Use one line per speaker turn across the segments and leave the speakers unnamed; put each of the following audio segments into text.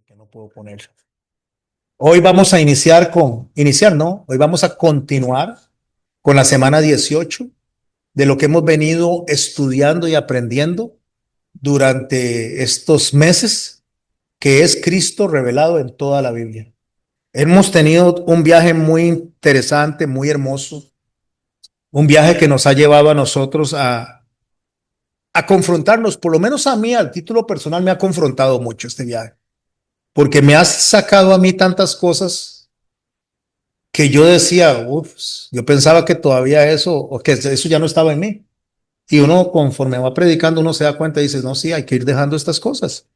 Que no puedo poner. Hoy vamos a iniciar, ¿no? Hoy vamos a continuar con la semana 18 de lo que hemos venido estudiando y aprendiendo durante estos meses, que es Cristo revelado en toda la Biblia. Hemos tenido un viaje muy interesante, muy hermoso, un viaje que nos ha llevado a nosotros a confrontarnos, por lo menos a mí, al título personal, me ha confrontado mucho este viaje, porque me ha sacado a mí tantas cosas que yo decía, uff, yo pensaba que todavía eso, o que eso ya no estaba en mí. Y uno, conforme va predicando, uno se da cuenta y dice, no, sí, hay que ir dejando estas cosas.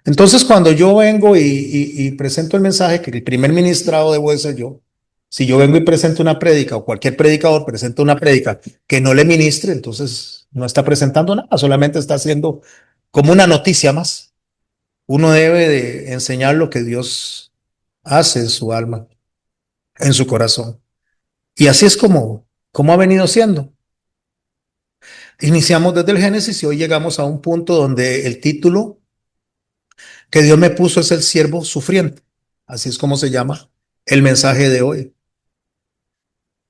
Entonces, cuando yo vengo y presento el mensaje, que el primer ministrado debo de ser yo, si yo vengo y presento una prédica, o cualquier predicador presenta una prédica que no le ministre, entonces no está presentando nada, solamente está haciendo como una noticia más. Uno debe de enseñar lo que Dios hace en su alma, en su corazón. Y así es como ha venido siendo. Iniciamos desde el Génesis y hoy llegamos a un punto donde el título que Dios me puso es el siervo sufriente. Así es como se llama el mensaje de hoy.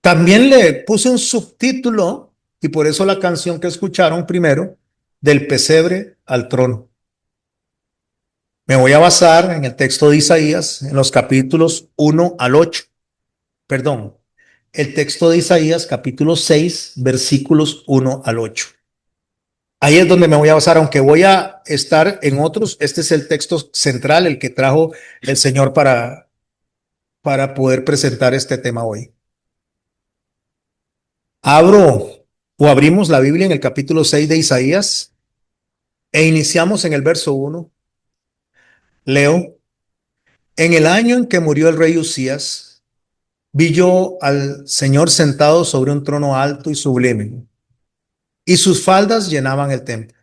También le puse un subtítulo, y por eso la canción que escucharon primero, del pesebre al trono. Me voy a basar en el texto de Isaías, en los capítulos 1 al 8. Perdón, el texto de Isaías, capítulo 6, versículos 1 al 8. Ahí es donde me voy a basar, aunque voy a estar en otros. Este es el texto central, el que trajo el Señor para poder presentar este tema hoy. Abro o abrimos la Biblia en el capítulo 6 de Isaías e iniciamos en el verso 1. Leo: en el año en que murió el rey Usías, vi yo al Señor sentado sobre un trono alto y sublime, y sus faldas llenaban el templo.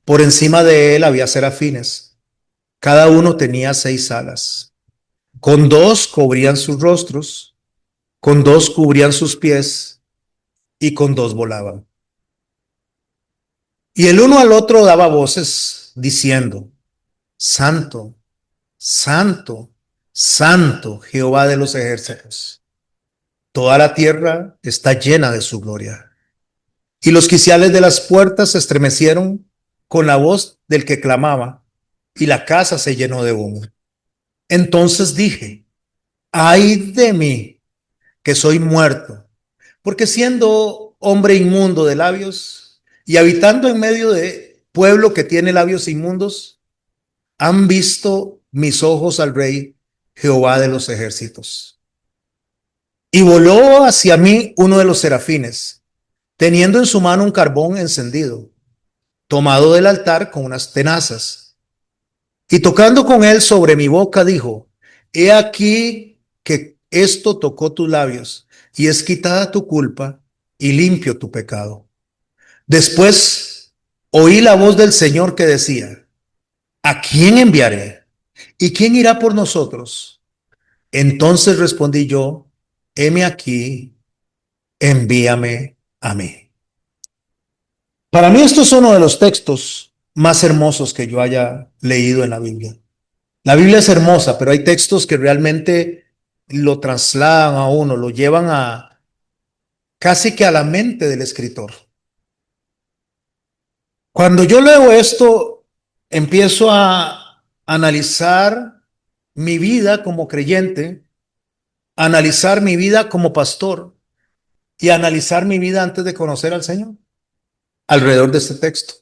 Por encima de él había serafines, cada uno tenía 6 alas. Con dos cubrían sus rostros, con dos cubrían sus pies y con dos volaban. Y el uno al otro daba voces diciendo: Santo, Santo, Santo, Jehová de los ejércitos. Toda la tierra está llena de su gloria. Y los quiciales de las puertas se estremecieron con la voz del que clamaba, y la casa se llenó de humo. Entonces dije: ay de mí, que soy muerto, porque siendo hombre inmundo de labios y habitando en medio de pueblo que tiene labios inmundos, han visto mis ojos al Rey, Jehová de los ejércitos. Y voló hacia mí uno de los serafines, teniendo en su mano un carbón encendido, tomado del altar con unas tenazas. Y tocando con él sobre mi boca, dijo: he aquí que esto tocó tus labios, y es quitada tu culpa y limpio tu pecado. Después oí la voz del Señor que decía: ¿a quién enviaré? ¿Y quién irá por nosotros? Entonces respondí yo: heme aquí, envíame a mí. Para mí esto es uno de los textos más hermosos que yo haya leído en la Biblia. La Biblia es hermosa, pero hay textos que realmente lo trasladan a uno, lo llevan a casi que a la mente del escritor. Cuando yo leo esto, empiezo a analizar mi vida como creyente, analizar mi vida como pastor y analizar mi vida antes de conocer al Señor alrededor de este texto.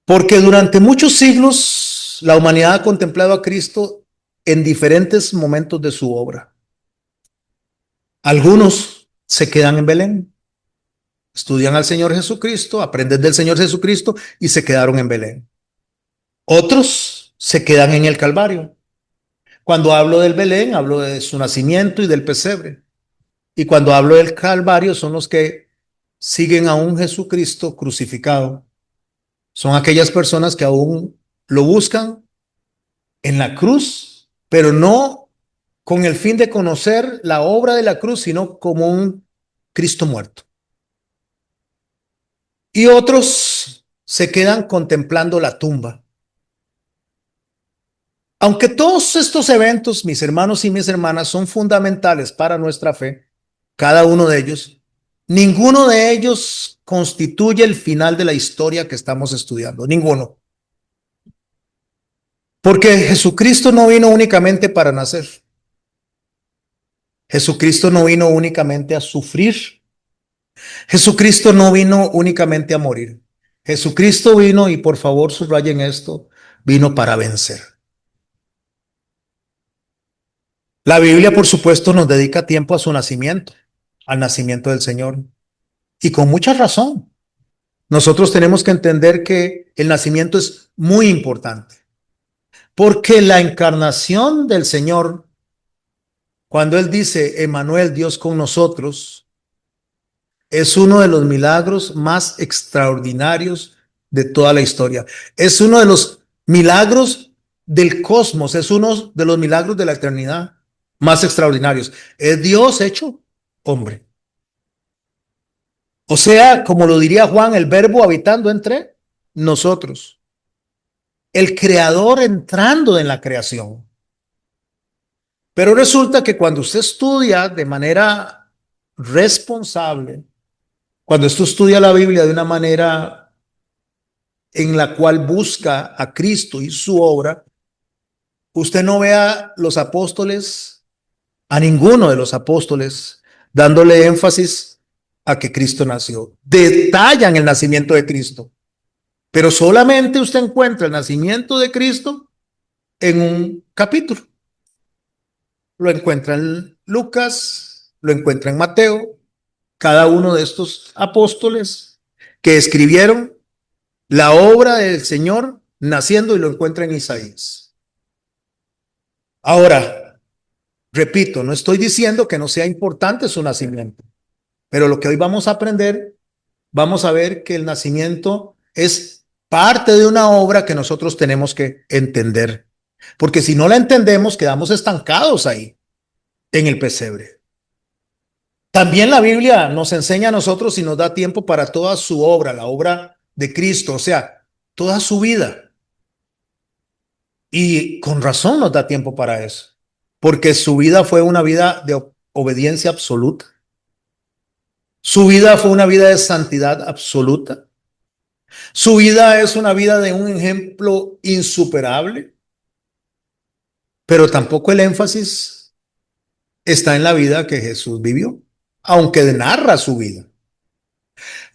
Porque durante muchos siglos la humanidad ha contemplado a Cristo en diferentes momentos de su obra. Algunos se quedan en Belén, estudian al Señor Jesucristo, aprenden del Señor Jesucristo y se quedaron en Belén. Otros se quedan en el Calvario. Cuando hablo del Belén, hablo de su nacimiento y del pesebre. Y cuando hablo del Calvario, son los que siguen a un Jesucristo crucificado. Son aquellas personas que aún lo buscan en la cruz, pero no con el fin de conocer la obra de la cruz, sino como un Cristo muerto. Y otros se quedan contemplando la tumba. Aunque todos estos eventos, mis hermanos y mis hermanas, son fundamentales para nuestra fe, cada uno de ellos, ninguno de ellos constituye el final de la historia que estamos estudiando, ninguno. Porque Jesucristo no vino únicamente para nacer. Jesucristo no vino únicamente a sufrir. Jesucristo no vino únicamente a morir. Jesucristo vino, y por favor subrayen esto, vino para vencer. La Biblia, por supuesto, nos dedica tiempo a su nacimiento, al nacimiento del Señor. Y con mucha razón. Nosotros tenemos que entender que el nacimiento es muy importante. Porque la encarnación del Señor, cuando Él dice, Emmanuel, Dios con nosotros, es uno de los milagros más extraordinarios de toda la historia. Es uno de los milagros del cosmos, es uno de los milagros de la eternidad más extraordinarios. Es Dios hecho hombre. O sea, como lo diría Juan, el verbo habitando entre nosotros. El creador entrando en la creación. Pero resulta que cuando usted estudia de manera responsable, cuando usted estudia la Biblia de una manera en la cual busca a Cristo y su obra, usted no ve a los apóstoles, a ninguno de los apóstoles, dándole énfasis a que Cristo nació. Detallan el nacimiento de Cristo, pero solamente usted encuentra el nacimiento de Cristo en un capítulo. Lo encuentra en Lucas, lo encuentra en Mateo, cada uno de estos apóstoles que escribieron la obra del Señor naciendo, y lo encuentra en Isaías. Ahora, repito, no estoy diciendo que no sea importante su nacimiento, pero lo que hoy vamos a aprender, vamos a ver que el nacimiento es parte de una obra que nosotros tenemos que entender, porque si no la entendemos, quedamos estancados ahí, en el pesebre. También la Biblia nos enseña a nosotros y nos da tiempo para toda su obra, la obra de Cristo, o sea, toda su vida. Y con razón nos da tiempo para eso, porque su vida fue una vida de obediencia absoluta. Su vida fue una vida de santidad absoluta. Su vida es una vida de un ejemplo insuperable, pero tampoco el énfasis está en la vida que Jesús vivió, aunque narra su vida.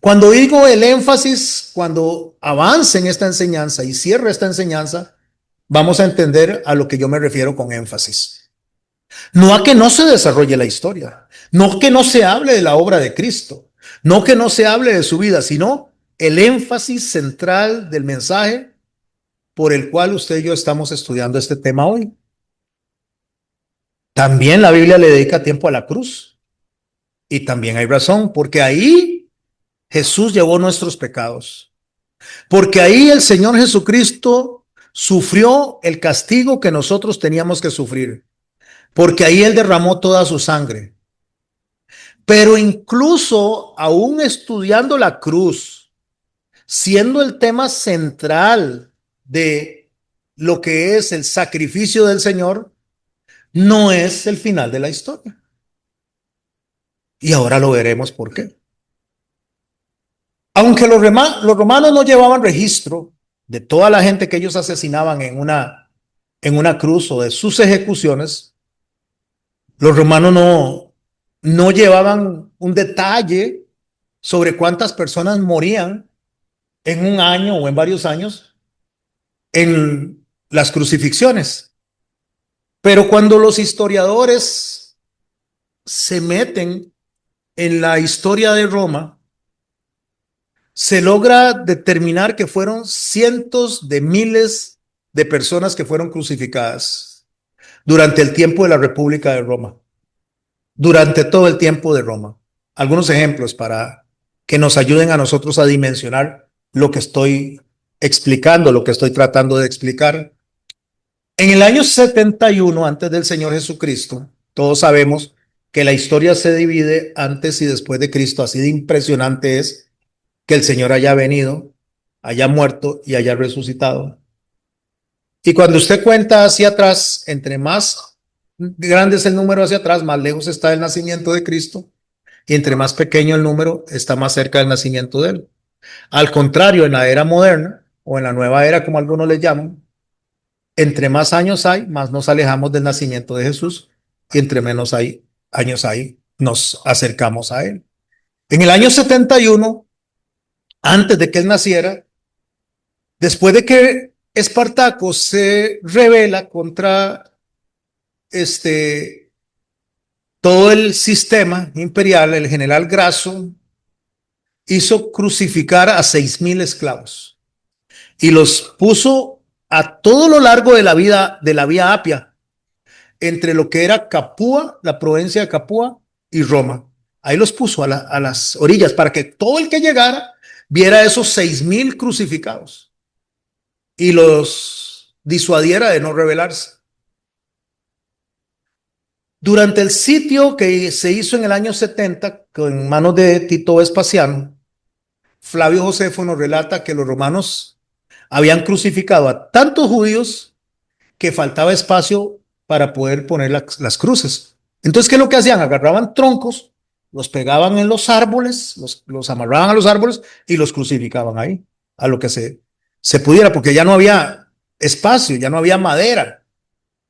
Cuando digo el énfasis, cuando avance en esta enseñanza y cierre esta enseñanza, vamos a entender a lo que yo me refiero con énfasis. No a que no se desarrolle la historia, no que no se hable de la obra de Cristo, no que no se hable de su vida, sino el énfasis central del mensaje por el cual usted y yo estamos estudiando este tema hoy. También la Biblia le dedica tiempo a la cruz, y también hay razón, porque ahí Jesús llevó nuestros pecados, porque ahí el Señor Jesucristo sufrió el castigo que nosotros teníamos que sufrir, porque ahí Él derramó toda su sangre. Pero incluso aún estudiando la cruz, siendo el tema central de lo que es el sacrificio del Señor, no es el final de la historia. Y ahora lo veremos por qué. Aunque los romanos no llevaban registro de toda la gente que ellos asesinaban en una cruz o de sus ejecuciones, los romanos no llevaban un detalle sobre cuántas personas morían en un año o en varios años en las crucifixiones. Pero cuando los historiadores se meten en la historia de Roma, se logra determinar que fueron cientos de miles de personas que fueron crucificadas durante el tiempo de la República de Roma, durante todo el tiempo de Roma. Algunos ejemplos para que nos ayuden a nosotros a dimensionar lo que estoy explicando, lo que estoy tratando de explicar. En el año 71 antes del Señor Jesucristo, todos sabemos que la historia se divide antes y después de Cristo. Así de impresionante es que el Señor haya venido, haya muerto y haya resucitado. Y cuando usted cuenta hacia atrás, entre más grande es el número hacia atrás, más lejos está el nacimiento de Cristo, y entre más pequeño el número, está más cerca del nacimiento de él. Al contrario, en la era moderna, o en la nueva era, como algunos le llaman, entre más años hay, más nos alejamos del nacimiento de Jesús, y entre menos años hay, nos acercamos a él. En el año 71, antes de que él naciera, después de que Espartaco se rebela contra todo el sistema imperial, el general Graso hizo crucificar a 6,000 esclavos y los puso a todo lo largo de la vía Apia, entre lo que era Capua, la provincia de Capua, y Roma. Ahí los puso a las orillas para que todo el que llegara viera esos 6,000 crucificados y los disuadiera de no rebelarse. Durante el sitio que se hizo en el año 70, en manos de Tito Vespasiano, Flavio Josefo nos relata que los romanos habían crucificado a tantos judíos que faltaba espacio para poder poner las cruces. Entonces, ¿qué es lo que hacían? Agarraban troncos, los pegaban en los árboles, los amarraban a los árboles y los crucificaban ahí, a lo que se pudiera, porque ya no había espacio, ya no había madera,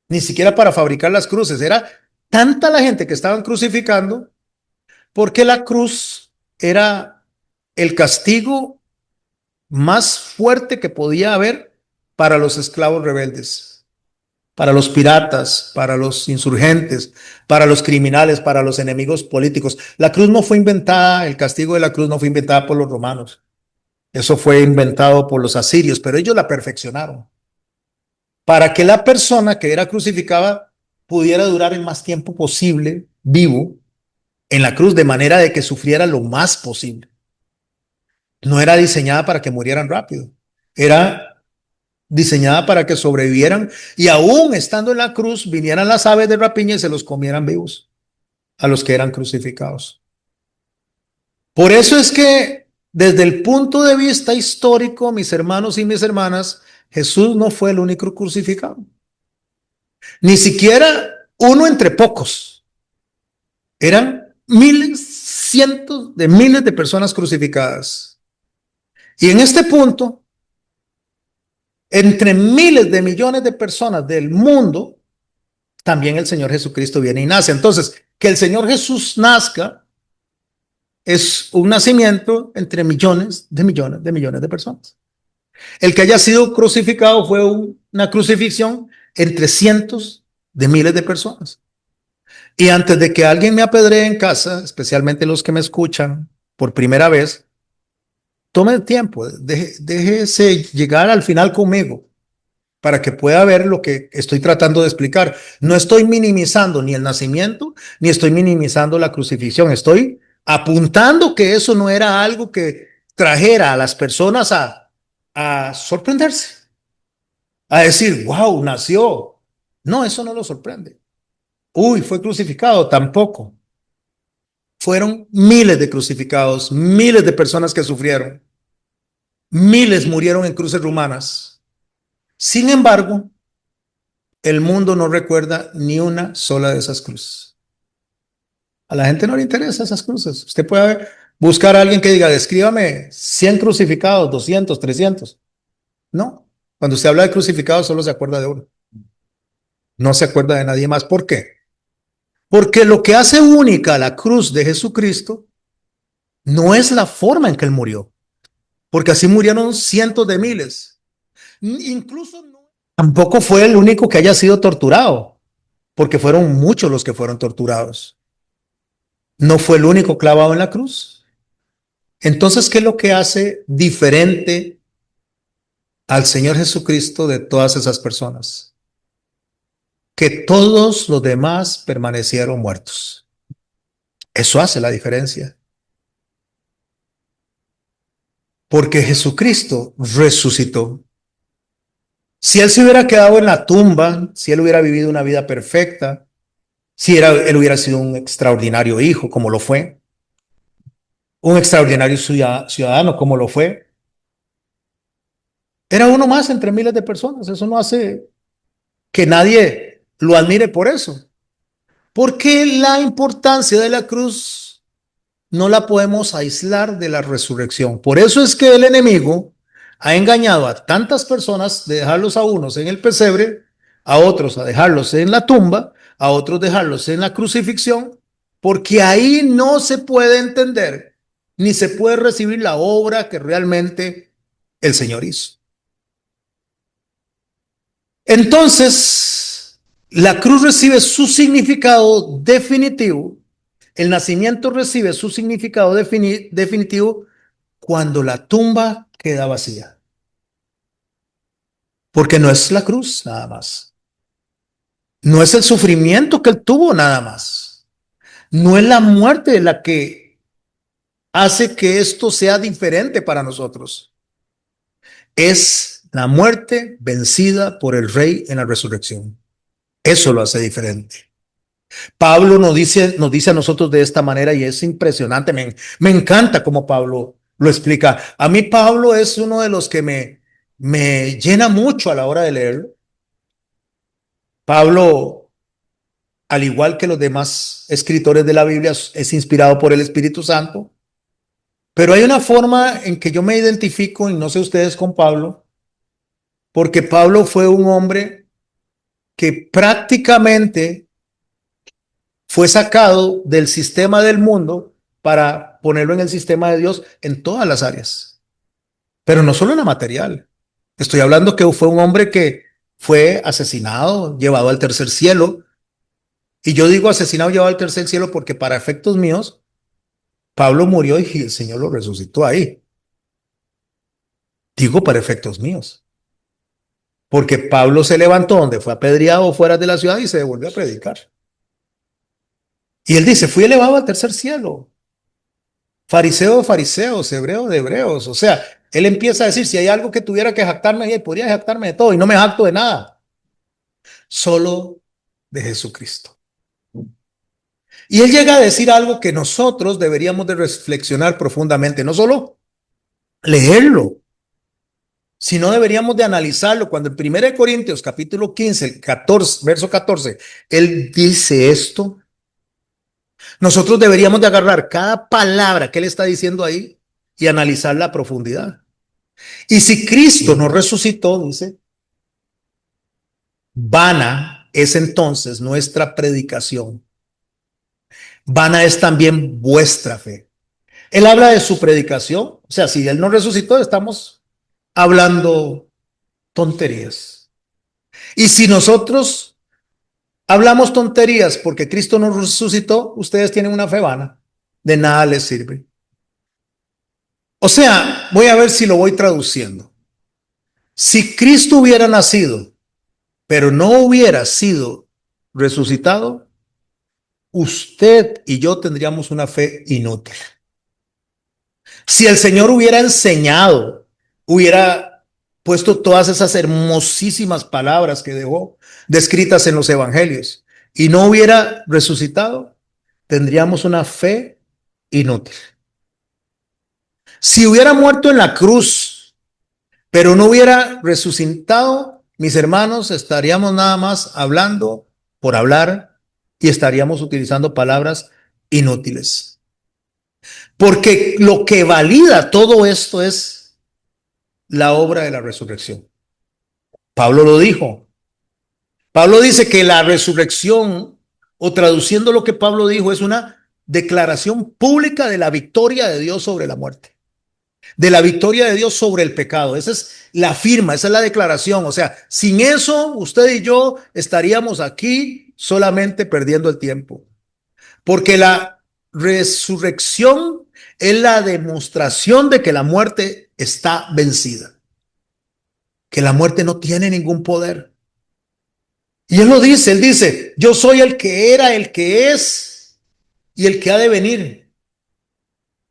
ni siquiera para fabricar las cruces. Era tanta la gente que estaban crucificando, porque la cruz era el castigo más fuerte que podía haber para los esclavos rebeldes, para los piratas, para los insurgentes, para los criminales, para los enemigos políticos. La cruz no fue inventada, el castigo de la cruz no fue inventada por los romanos. Eso fue inventado por los asirios, pero ellos la perfeccionaron para que la persona que era crucificada pudiera durar el más tiempo posible vivo en la cruz, de manera de que sufriera lo más posible. No era diseñada para que murieran rápido, era diseñada para que sobrevivieran y aún estando en la cruz vinieran las aves de rapiña y se los comieran vivos a los que eran crucificados. Por eso es que desde el punto de vista histórico, mis hermanos y mis hermanas, Jesús no fue el único crucificado, ni siquiera uno entre pocos. Eran miles, cientos de miles de personas crucificadas. Y en este punto, entre miles de millones de personas del mundo, también el Señor Jesucristo viene y nace. Entonces, que el Señor Jesús nazca es un nacimiento entre millones de millones de millones de personas. El que haya sido crucificado fue una crucifixión entre cientos de miles de personas. Y antes de que alguien me apedree en casa, especialmente los que me escuchan por primera vez, tome el tiempo, déjese llegar al final conmigo para que pueda ver lo que estoy tratando de explicar. No estoy minimizando ni el nacimiento, ni estoy minimizando la crucifixión. Estoy apuntando que eso no era algo que trajera a las personas a sorprenderse, a decir, wow, nació. No, eso no lo sorprende. Uy, fue crucificado, tampoco. Fueron miles de crucificados, miles de personas que sufrieron, miles murieron en cruces romanas. Sin embargo, el mundo no recuerda ni una sola de esas cruces. A la gente no le interesan esas cruces. Usted puede buscar a alguien que diga, descríbame 100 crucificados, 200, 300. No, cuando usted habla de crucificados solo se acuerda de uno. No se acuerda de nadie más. ¿Por qué? Porque lo que hace única la cruz de Jesucristo no es la forma en que él murió, porque así murieron cientos de miles. Incluso no, tampoco fue el único que haya sido torturado, porque fueron muchos los que fueron torturados. No fue el único clavado en la cruz. Entonces, ¿qué es lo que hace diferente al Señor Jesucristo de todas esas personas? Que todos los demás permanecieron muertos. Eso hace la diferencia. Porque Jesucristo resucitó. Si él se hubiera quedado en la tumba, si él hubiera vivido una vida perfecta, si él hubiera sido un extraordinario hijo, como lo fue, un extraordinario ciudadano, como lo fue, Era uno más entre miles de personas. Eso no hace que nadie lo admire por eso. Porque la importancia de la cruz no la podemos aislar de la resurrección. Por eso es que el enemigo ha engañado a tantas personas de dejarlos a unos en el pesebre, a otros a dejarlos en la tumba, a otros dejarlos en la crucifixión, porque ahí no se puede entender ni se puede recibir la obra que realmente el Señor hizo. Entonces, la cruz recibe su significado definitivo, el nacimiento recibe su significado definitivo cuando la tumba queda vacía. Porque no es la cruz nada más. No es el sufrimiento que él tuvo nada más. No es la muerte la que hace que esto sea diferente para nosotros. Es la muerte vencida por el Rey en la resurrección. Eso lo hace diferente. Pablo nos dice a nosotros de esta manera y es impresionante. Me encanta cómo Pablo lo explica. A mí Pablo es uno de los que me llena mucho a la hora de leerlo. Pablo, al igual que los demás escritores de la Biblia, es inspirado por el Espíritu Santo. Pero hay una forma en que yo me identifico, y no sé ustedes con Pablo, porque Pablo fue un hombre que prácticamente fue sacado del sistema del mundo para ponerlo en el sistema de Dios en todas las áreas, pero no solo en la material. Estoy hablando que fue un hombre que fue asesinado, llevado al tercer cielo. Y yo digo asesinado, llevado al tercer cielo porque para efectos míos, Pablo murió y el Señor lo resucitó ahí. Digo para efectos míos. Porque Pablo se levantó donde fue apedreado fuera de la ciudad y se devolvió a predicar. Y él dice, fui elevado al tercer cielo. Fariseo de fariseos, hebreo de hebreos. O sea, él empieza a decir, si hay algo que tuviera que jactarme, podría jactarme de todo y no me jacto de nada. Solo de Jesucristo. Y él llega a decir algo que nosotros deberíamos de reflexionar profundamente, no solo leerlo, sino deberíamos de analizarlo. Cuando en 1 Corintios capítulo 15, 14, verso 14, él dice esto, nosotros deberíamos de agarrar cada palabra que él está diciendo ahí y analizarla a profundidad. Y si Cristo no resucitó, dice, vana es entonces nuestra predicación. Vana es también vuestra fe. Él habla de su predicación. O sea, si él no resucitó, estamos hablando tonterías. Y si nosotros hablamos tonterías porque Cristo no resucitó, ustedes tienen una fe vana. De nada les sirve. O sea, voy a ver si lo voy traduciendo. Si Cristo hubiera nacido, pero no hubiera sido resucitado, usted y yo tendríamos una fe inútil. Si el Señor hubiera enseñado, hubiera puesto todas esas hermosísimas palabras que dejó descritas en los evangelios y no hubiera resucitado, tendríamos una fe inútil. Si hubiera muerto en la cruz, pero no hubiera resucitado, mis hermanos, estaríamos nada más hablando por hablar y estaríamos utilizando palabras inútiles. Porque lo que valida todo esto es la obra de la resurrección. Pablo lo dijo. Pablo dice que la resurrección, o traduciendo lo que Pablo dijo, es una declaración pública de la victoria de Dios sobre la muerte, de la victoria de Dios sobre el pecado. Esa es la firma, esa es la declaración. O sea, sin eso, usted y yo estaríamos aquí solamente perdiendo el tiempo. Porque la resurrección es la demostración de que la muerte está vencida, que la muerte no tiene ningún poder. Y él dice, yo soy el que era, el que es y el que ha de venir.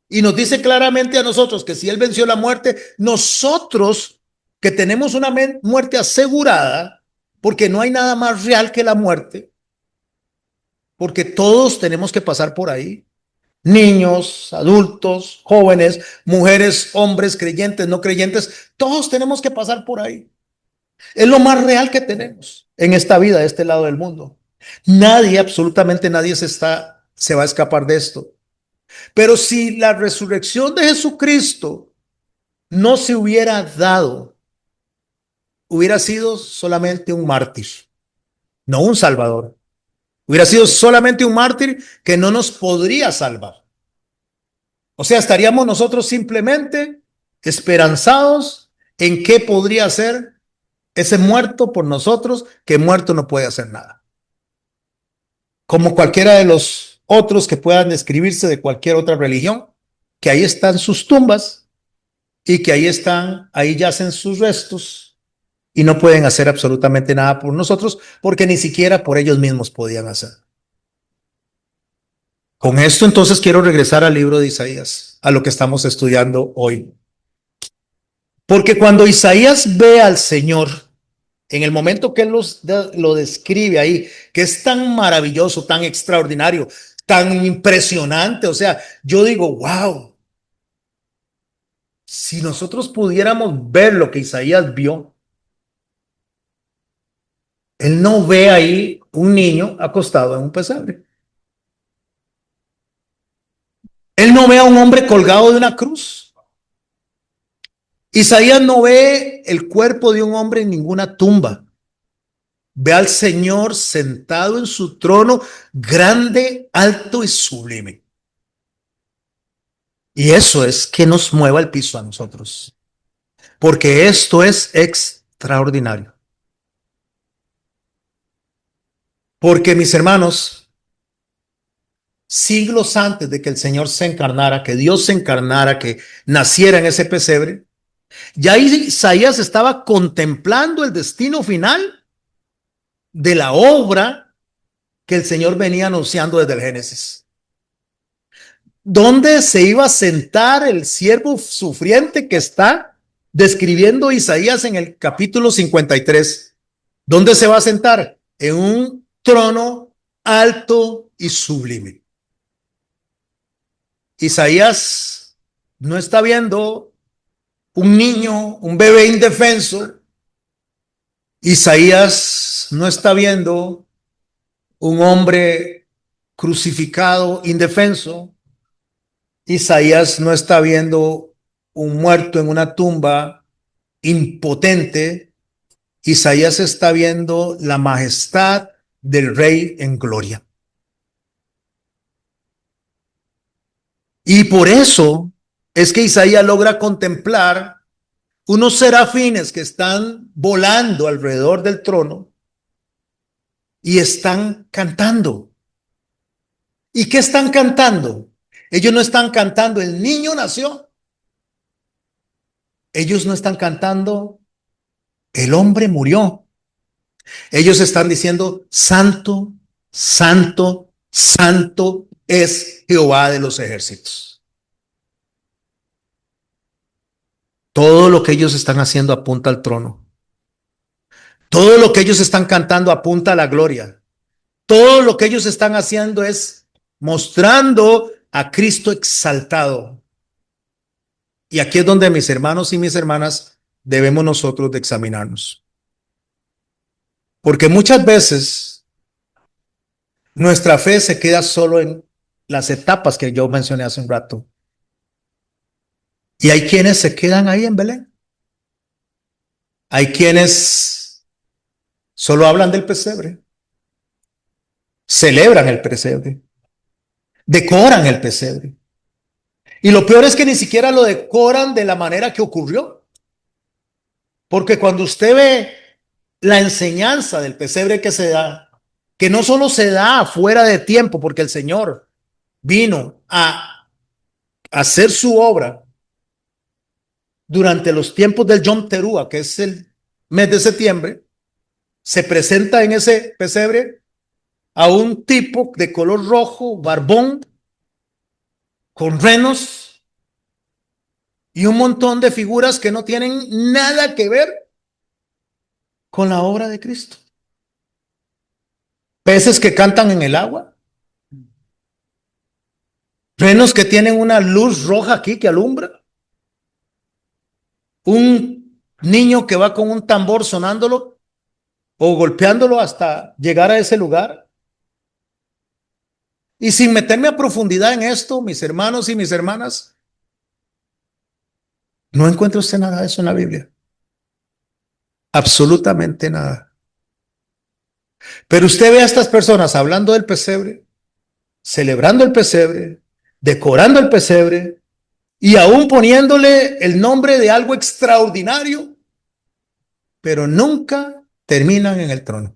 Y nos dice claramente a nosotros que si él venció la muerte, nosotros que tenemos una muerte asegurada, porque no hay nada más real que la muerte, porque todos tenemos que pasar por ahí. Niños, adultos, jóvenes, mujeres, hombres, creyentes, no creyentes, todos tenemos que pasar por ahí. Es lo más real que tenemos en esta vida, de este lado del mundo. Nadie, absolutamente nadie se va a escapar de esto. Pero si la resurrección de Jesucristo no se hubiera dado, hubiera sido solamente un mártir, no un salvador. Hubiera sido solamente un mártir que no nos podría salvar. O sea, estaríamos nosotros simplemente esperanzados en qué podría ser ese muerto por nosotros, que muerto no puede hacer nada. Como cualquiera de los otros que puedan describirse de cualquier otra religión, que ahí están sus tumbas y que ahí yacen sus restos y no pueden hacer absolutamente nada por nosotros porque ni siquiera por ellos mismos podían hacer. Con esto entonces quiero regresar al libro de Isaías, a lo que estamos estudiando hoy. Porque cuando Isaías ve al Señor, en el momento que él lo describe ahí, que es tan maravilloso, tan extraordinario, tan impresionante, o sea, yo digo, wow, si nosotros pudiéramos ver lo que Isaías vio, él no ve ahí un niño acostado en un pesebre. Él no ve a un hombre colgado de una cruz. Isaías no ve el cuerpo de un hombre en ninguna tumba. Ve al Señor sentado en su trono, grande, alto y sublime. Y eso es que nos mueva el piso a nosotros, porque esto es extraordinario. Porque mis hermanos, siglos antes de que el Señor se encarnara, que Dios se encarnara, que naciera en ese pesebre, ya Isaías estaba contemplando el destino final de la obra que el Señor venía anunciando desde el Génesis. ¿Dónde se iba a sentar el siervo sufriente que está describiendo Isaías en el capítulo 53? ¿Dónde se va a sentar? En un trono alto y sublime. Isaías no está viendo un niño, un bebé indefenso. Isaías no está viendo un hombre crucificado, indefenso. Isaías no está viendo un muerto en una tumba impotente. Isaías está viendo la majestad del Rey en gloria. Y por eso es que Isaías logra contemplar unos serafines que están volando alrededor del trono y están cantando. ¿Y qué están cantando? Ellos no están cantando, el niño nació. Ellos no están cantando, el hombre murió. Ellos están diciendo, santo, santo, santo es Jehová de los ejércitos. Todo lo que ellos están haciendo apunta al trono. Todo lo que ellos están cantando apunta a la gloria. Todo lo que ellos están haciendo es mostrando a Cristo exaltado. Y aquí es donde mis hermanos y mis hermanas debemos nosotros de examinarnos. Porque muchas veces nuestra fe se queda solo en las etapas que yo mencioné hace un rato. Y hay quienes se quedan ahí en Belén. Hay quienes solo hablan del pesebre, celebran el pesebre, decoran el pesebre. Y lo peor es que ni siquiera lo decoran de la manera que ocurrió. Porque cuando usted ve la enseñanza del pesebre que se da, que no solo se da fuera de tiempo, porque el Señor vino a hacer su obra durante los tiempos del Yom Teruah, que es el mes de septiembre, se presenta en ese pesebre a un tipo de color rojo, barbón, con renos y un montón de figuras que no tienen nada que ver con la obra de Cristo. Peces que cantan en el agua, Renos que tienen una luz roja aquí que alumbra. Un niño que va con un tambor sonándolo o golpeándolo hasta llegar a ese lugar. Y sin meterme a profundidad en esto, mis hermanos y mis hermanas, no encuentra usted nada de eso en la Biblia. Absolutamente nada. Pero usted ve a estas personas hablando del pesebre, celebrando el pesebre, decorando el pesebre y aún poniéndole el nombre de algo extraordinario, pero nunca terminan en el trono.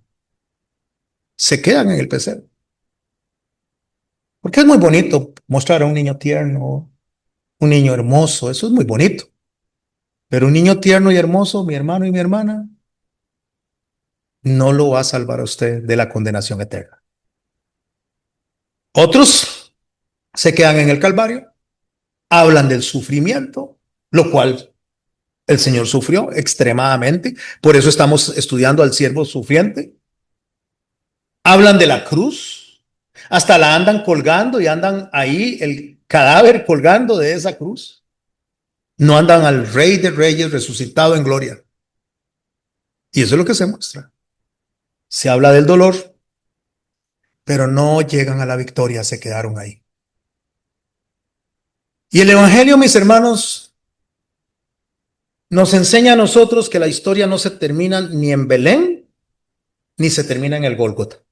Se quedan en el pesebre. Porque es muy bonito mostrar a un niño tierno, un niño hermoso, eso es muy bonito. Pero un niño tierno y hermoso, mi hermano y mi hermana, no lo va a salvar a usted de la condenación eterna. Otros se quedan en el Calvario, hablan del sufrimiento, lo cual el Señor sufrió extremadamente, por eso estamos estudiando al siervo sufriente. Hablan de la cruz, hasta la andan colgando y andan ahí el cadáver colgando de esa cruz. No andan al Rey de Reyes resucitado en gloria. Y eso es lo que se muestra. Se habla del dolor, pero no llegan a la victoria, se quedaron ahí. Y el Evangelio, mis hermanos, nos enseña a nosotros que la historia no se termina ni en Belén, ni se termina en el Gólgota.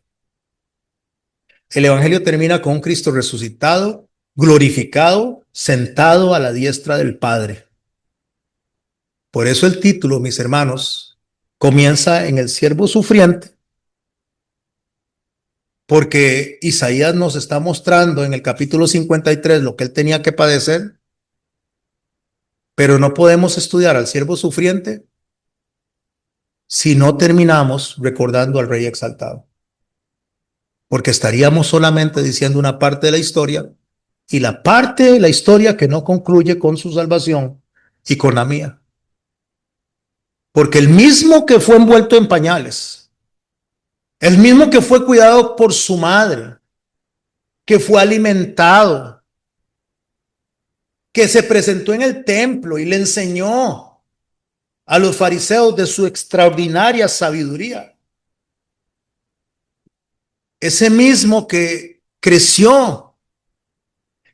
El Evangelio termina con un Cristo resucitado, glorificado, sentado a la diestra del Padre. Por eso el título, mis hermanos, comienza en el siervo sufriente, porque Isaías nos está mostrando en el capítulo 53 lo que él tenía que padecer, pero no podemos estudiar al siervo sufriente si no terminamos recordando al Rey exaltado, porque estaríamos solamente diciendo una parte de la historia y la parte de la historia que no concluye con su salvación y con la mía. Porque el mismo que fue envuelto en pañales, el mismo que fue cuidado por su madre, que fue alimentado, que se presentó en el templo y le enseñó a los fariseos de su extraordinaria sabiduría. Ese mismo que creció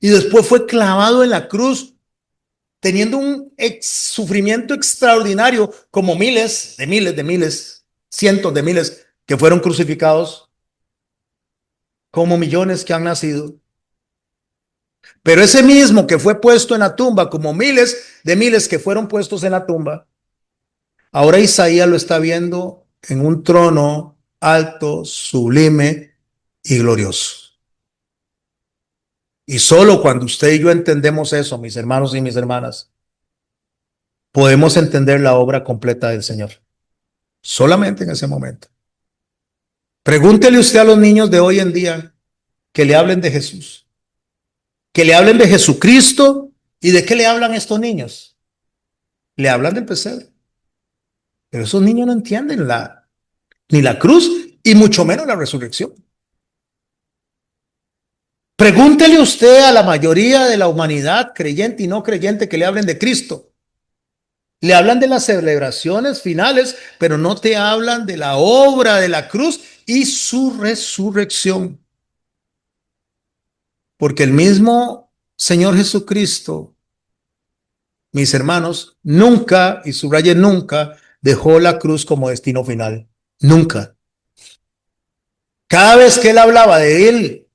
y después fue clavado en la cruz, teniendo un sufrimiento extraordinario, como miles, cientos de miles que fueron crucificados, como millones que han nacido. Pero ese mismo que fue puesto en la tumba, como miles de miles que fueron puestos en la tumba, ahora Isaías lo está viendo en un trono alto, sublime y glorioso. Y solo cuando usted y yo entendemos eso, mis hermanos y mis hermanas, podemos entender la obra completa del Señor. Solamente en ese momento. Pregúntele usted a los niños de hoy en día que le hablen de Jesús, que le hablen de Jesucristo. ¿Y de qué le hablan estos niños? Le hablan del pesebre. Pero esos niños no entienden ni la cruz y mucho menos la resurrección. Pregúntele usted a la mayoría de la humanidad, creyente y no creyente, que le hablen de Cristo. Le hablan de las celebraciones finales, pero no te hablan de la obra de la cruz y su resurrección. Porque el mismo Señor Jesucristo, mis hermanos, nunca, y subraye nunca, dejó la cruz como destino final. Nunca. Cada vez que él hablaba de él,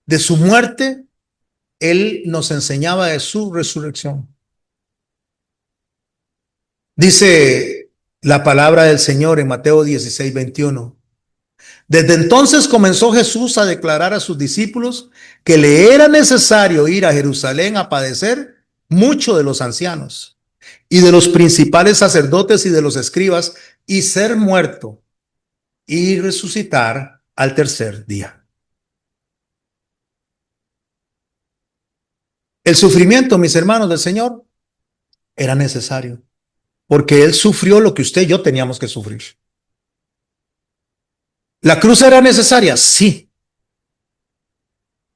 de su muerte, él nos enseñaba de su resurrección. Dice la palabra del Señor en Mateo 16:21. Desde entonces comenzó Jesús a declarar a sus discípulos que le era necesario ir a Jerusalén a padecer mucho de los ancianos y de los principales sacerdotes y de los escribas y ser muerto y resucitar al tercer día. El sufrimiento, mis hermanos del Señor, era necesario porque Él sufrió lo que usted y yo teníamos que sufrir. ¿La cruz era necesaria? Sí.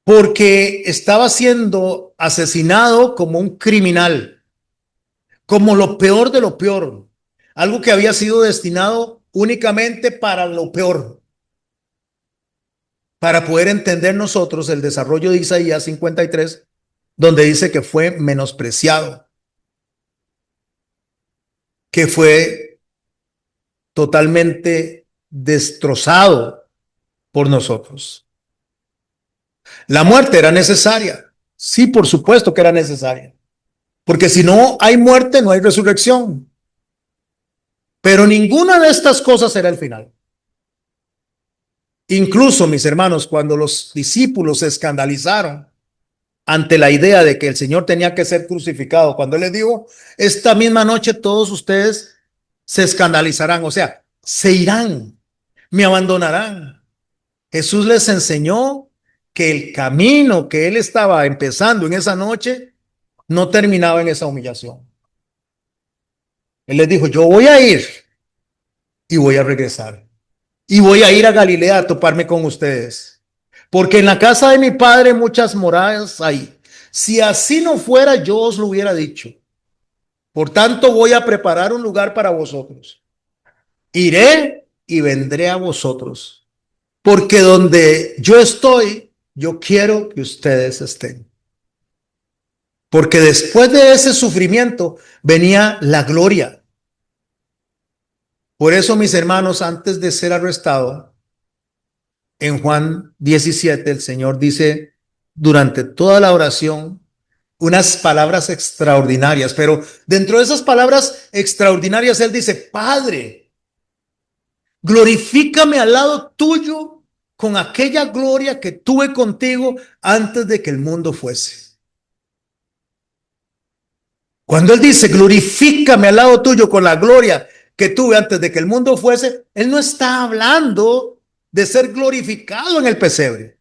porque estaba siendo asesinado como un criminal, como lo peor de lo peor, algo que había sido destinado únicamente para lo peor, para poder entender nosotros el desarrollo de Isaías 53, donde dice que fue menospreciado, que fue totalmente destrozado por nosotros. La muerte era necesaria. Sí, por supuesto que era necesaria. Porque si no hay muerte, no hay resurrección. Pero ninguna de estas cosas era el final. Incluso, mis hermanos, cuando los discípulos se escandalizaron ante la idea de que el Señor tenía que ser crucificado, cuando Él les dijo, esta misma noche todos ustedes se escandalizarán, o sea, se irán, me abandonarán. Jesús les enseñó que el camino que Él estaba empezando en esa noche no terminaba en esa humillación. Él les dijo, yo voy a ir y voy a regresar. Y voy a ir a Galilea a toparme con ustedes. Porque en la casa de mi padre muchas moradas hay. Si así no fuera, yo os lo hubiera dicho. Por tanto, voy a preparar un lugar para vosotros. Iré y vendré a vosotros. Porque donde yo estoy, yo quiero que ustedes estén. Porque después de ese sufrimiento venía la gloria. Por eso, mis hermanos, antes de ser arrestado, en Juan 17, el Señor dice durante toda la oración unas palabras extraordinarias, pero dentro de esas palabras extraordinarias, Él dice, Padre, glorifícame al lado tuyo con aquella gloria que tuve contigo antes de que el mundo fuese. Cuando Él dice, glorifícame al lado tuyo con la gloria que tuve antes de que el mundo fuese, Él no está hablando de ser glorificado en el pesebre.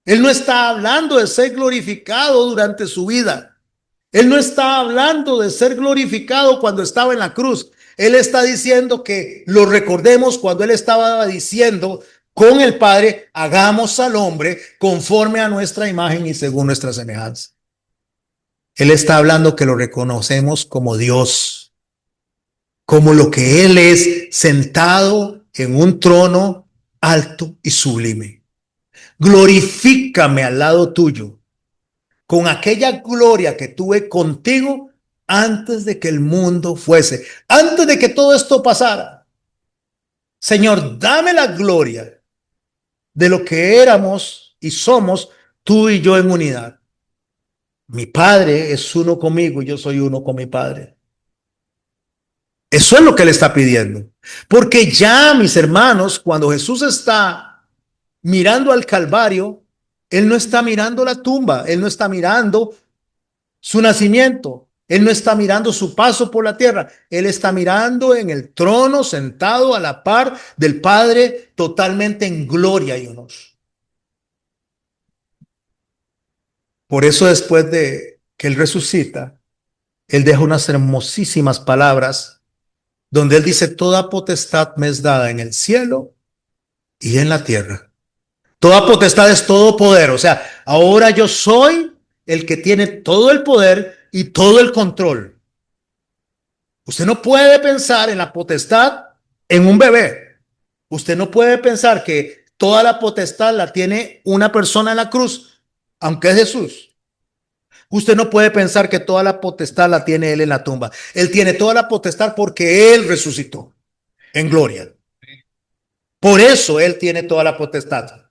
Él no está hablando de ser glorificado durante su vida. Él no está hablando de ser glorificado cuando estaba en la cruz. Él está diciendo que lo recordemos cuando Él estaba diciendo con el Padre, hagamos al hombre conforme a nuestra imagen y según nuestra semejanza. Él está hablando que lo reconocemos como Dios, como lo que Él es, sentado en un trono alto y sublime. Glorifícame al lado tuyo con aquella gloria que tuve contigo antes de que el mundo fuese, antes de que todo esto pasara. Señor, dame la gloria de lo que éramos y somos tú y yo en unidad. Mi Padre es uno conmigo y yo soy uno con mi Padre. Eso es lo que Él está pidiendo. Porque ya, mis hermanos, cuando Jesús está mirando al Calvario, Él no está mirando la tumba, Él no está mirando su nacimiento, Él no está mirando su paso por la tierra, Él está mirando en el trono sentado a la par del Padre totalmente en gloria y honor. Por eso después de que Él resucita, Él deja unas hermosísimas palabras donde Él dice, toda potestad me es dada en el cielo y en la tierra. Toda potestad es todo poder. O sea, ahora yo soy el que tiene todo el poder y todo el control. Usted no puede pensar en la potestad en un bebé. Usted no puede pensar que toda la potestad la tiene una persona en la cruz, aunque es Jesús. Usted no puede pensar que toda la potestad la tiene Él en la tumba. Él tiene toda la potestad porque Él resucitó en gloria. Por eso Él tiene toda la potestad.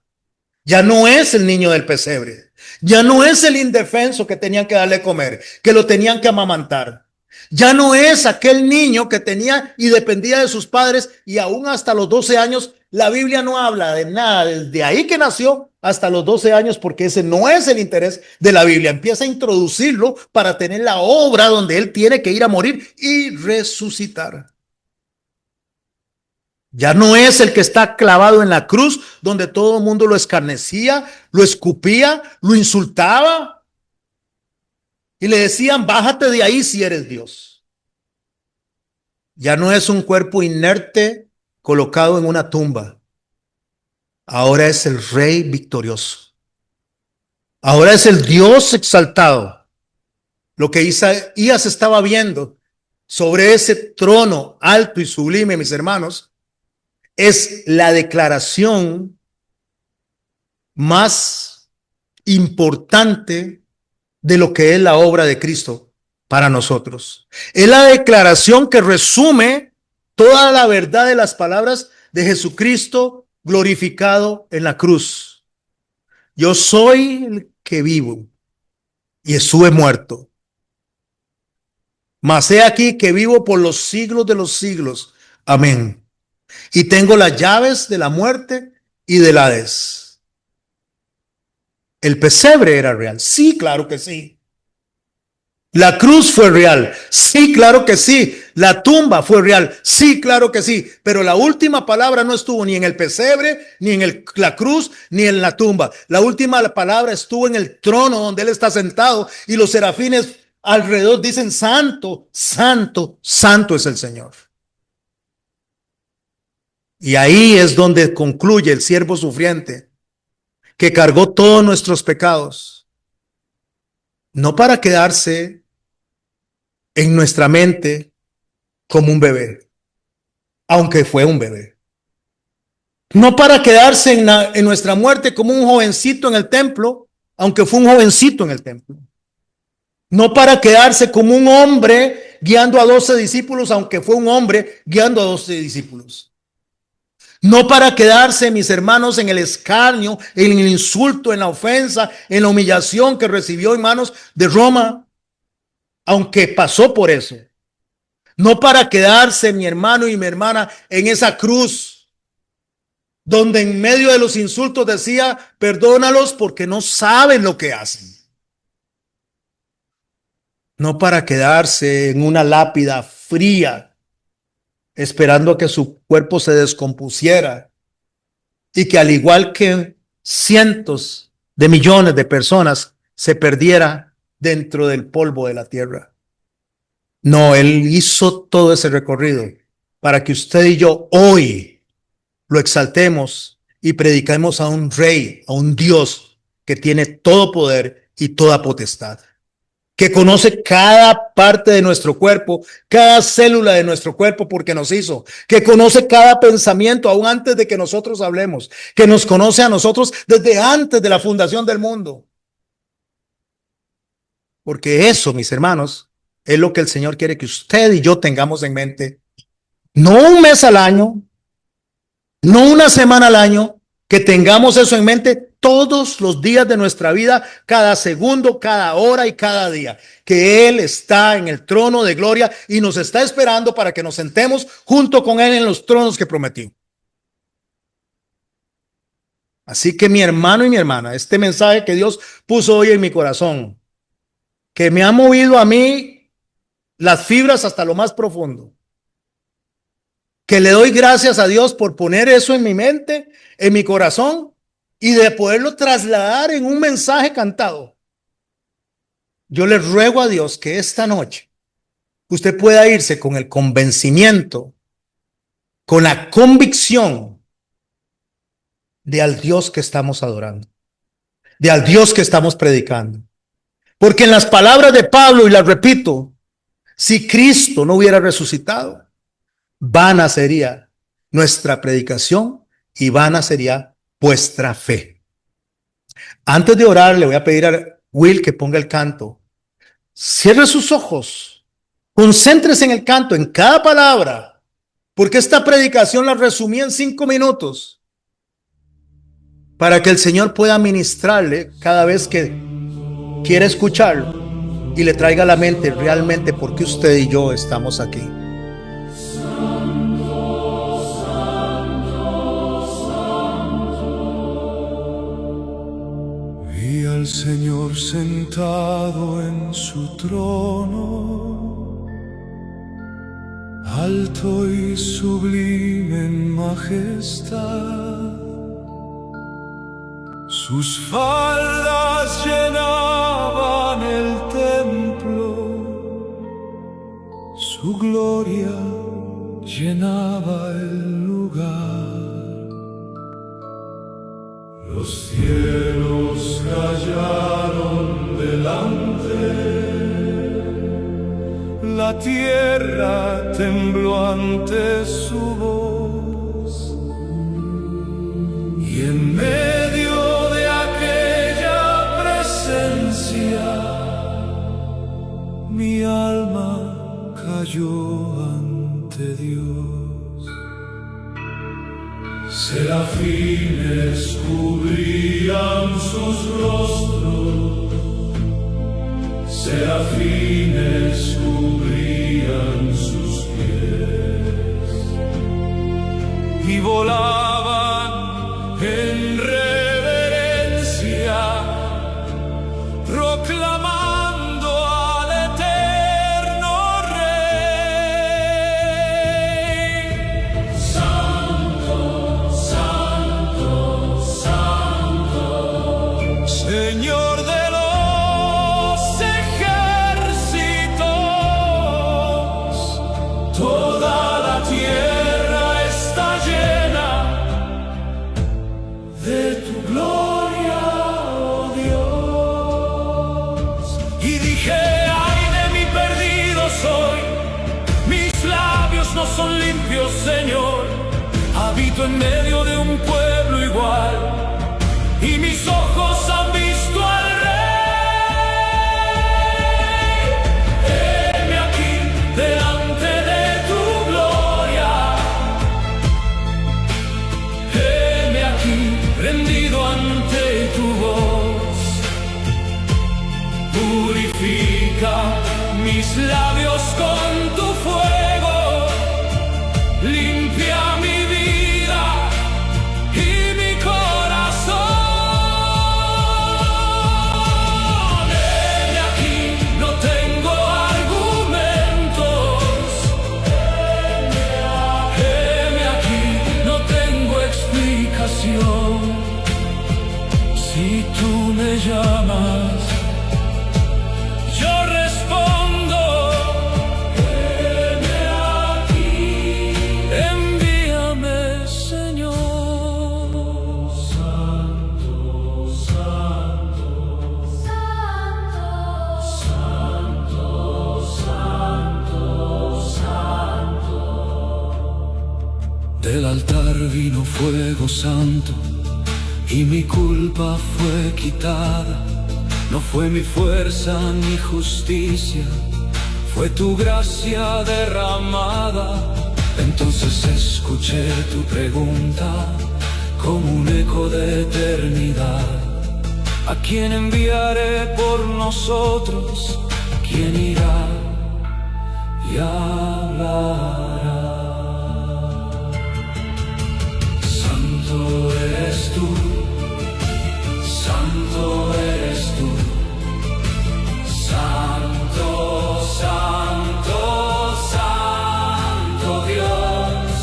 Ya no es el niño del pesebre. Ya no es el indefenso que tenían que darle comer, que lo tenían que amamantar. Ya no es aquel niño que tenía y dependía de sus padres y aún hasta los 12 años, la Biblia no habla de nada desde ahí que nació hasta los 12 años porque ese no es el interés de la Biblia. Empieza a introducirlo para tener la obra donde él tiene que ir a morir y resucitar. Ya no es el que está clavado en la cruz, donde todo el mundo lo escarnecía, lo escupía, lo insultaba y le decían, bájate de ahí si eres Dios. Ya no es un cuerpo inerte colocado en una tumba. Ahora es el rey victorioso. Ahora es el Dios exaltado. Lo que Isaías estaba viendo sobre ese trono alto y sublime, mis hermanos, es la declaración más importante de lo que es la obra de Cristo para nosotros. Es la declaración que resume toda la verdad de las palabras de Jesucristo glorificado en la cruz. Yo soy el que vivo y estuve muerto, mas he aquí que vivo por los siglos de los siglos. Amén. Y tengo las llaves de la muerte y del Hades. El pesebre era real. Sí, claro que sí. La cruz fue real. Sí, claro que sí. La tumba fue real. Sí, claro que sí. Pero la última palabra no estuvo ni en el pesebre, ni en la cruz, ni en la tumba. La última palabra estuvo en el trono donde Él está sentado y los serafines alrededor dicen: santo, santo, santo es el Señor. Y ahí es donde concluye el siervo sufriente que cargó todos nuestros pecados, no para quedarse en nuestra mente como un bebé, aunque fue un bebé. No para quedarse en nuestra muerte como un jovencito en el templo, aunque fue un jovencito en el templo. No para quedarse como un hombre guiando a 12 discípulos, aunque fue un hombre guiando a 12 discípulos. No para quedarse, mis hermanos, en el escarnio, en el insulto, en la ofensa, en la humillación que recibió en manos de Roma, aunque pasó por eso. No para quedarse, mi hermano y mi hermana, en esa cruz, donde en medio de los insultos decía: perdónalos porque no saben lo que hacen. No para quedarse en una lápida fría, esperando a que su cuerpo se descompusiera y que, al igual que cientos de millones de personas, se perdiera dentro del polvo de la tierra. No, Él hizo todo ese recorrido para que usted y yo hoy lo exaltemos y prediquemos a un rey, a un Dios que tiene todo poder y toda potestad, que conoce cada parte de nuestro cuerpo, cada célula de nuestro cuerpo porque nos hizo, que conoce cada pensamiento aún antes de que nosotros hablemos, que nos conoce a nosotros desde antes de la fundación del mundo. Porque eso, mis hermanos, es lo que el Señor quiere que usted y yo tengamos en mente. No un mes al año, no una semana al año, que tengamos eso en mente todos los días de nuestra vida, cada segundo, cada hora y cada día, que Él está en el trono de gloria y nos está esperando para que nos sentemos junto con Él en los tronos que prometió. Así que, mi hermano y mi hermana, este mensaje que Dios puso hoy en mi corazón, que me ha movido a mí las fibras hasta lo más profundo, que le doy gracias a Dios por poner eso en mi mente, en mi corazón, y de poderlo trasladar en un mensaje cantado. Yo le ruego a Dios que esta noche usted pueda irse con el convencimiento, con la convicción de al Dios que estamos adorando, de al Dios que estamos predicando. Porque en las palabras de Pablo, y las repito, si Cristo no hubiera resucitado, vana sería nuestra predicación y vana sería vuestra fe. Antes de orar, le voy a pedir a Will que ponga el canto. Cierre sus ojos, concéntrese en el canto, en cada palabra, porque esta predicación la resumí en 5 minutos para que el Señor pueda ministrarle cada vez que quiera escucharlo y le traiga a la mente realmente por qué usted y yo estamos aquí.
Vi al Señor sentado en su trono, alto y sublime en majestad. Sus faldas llenaban el templo, su gloria llenaba el lugar. Los cielos callaron La tierra tembló ante su voz, y en medio de aquella presencia mi alma cayó ante Dios. Serafines cubrían sus rostros, serafines cubrían sus pies, y volaban en reverencia, proclamando al eterno Rey. Santo, Santo, Santo, Señor de toda la tierra está llena de tu gloria, oh Dios. Y dije, ay de mí perdido soy, mis labios no son limpios, Señor. Habito en medio de un pueblo igual, y mis ojos han visto al Rey. Heme aquí delante de tu gloria, heme aquí rendido ante tu voz. Purifica mis labios con tu fuego, limpia mi vida y mi corazón. Heme aquí, no tengo argumentos. Heme aquí, no tengo explicación. Si tú me llamas, yo respondo. Heme aquí, envíame, Señor. Santo, Santo, Santo, Santo, Santo. Del altar vino fuego santo, y mi culpa fue quitada. No fue mi fuerza ni justicia, fue tu gracia derramada. Entonces escuché tu pregunta como un eco de eternidad. ¿A quién enviaré por nosotros? ¿Quién irá y hablará? Santo eres tú, Santo eres tú, Santo, Santo, Santo Dios.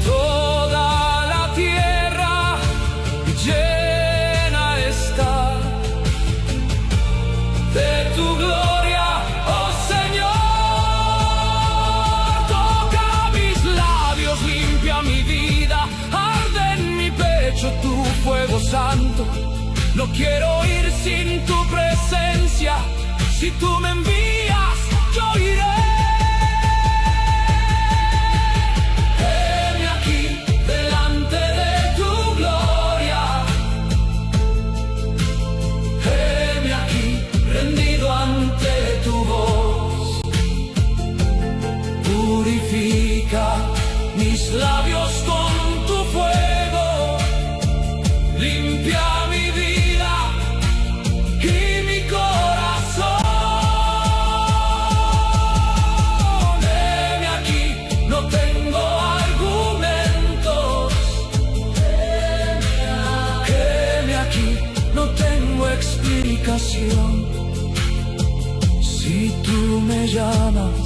Toda la tierra llena está de tu gloria, oh Señor. Toca mis labios, limpia mi vida, arde en mi pecho tu fuego santo. No quiero ir sin tu presencia, si tú me envías, yo iré. Heme aquí delante de tu gloria, heme aquí rendido ante tu voz. Purifica mis labios con tu fuego, limpia mi vida y mi corazón. Heme aquí, no tengo argumentos. Heme aquí, no tengo explicación. Si tú me llamas,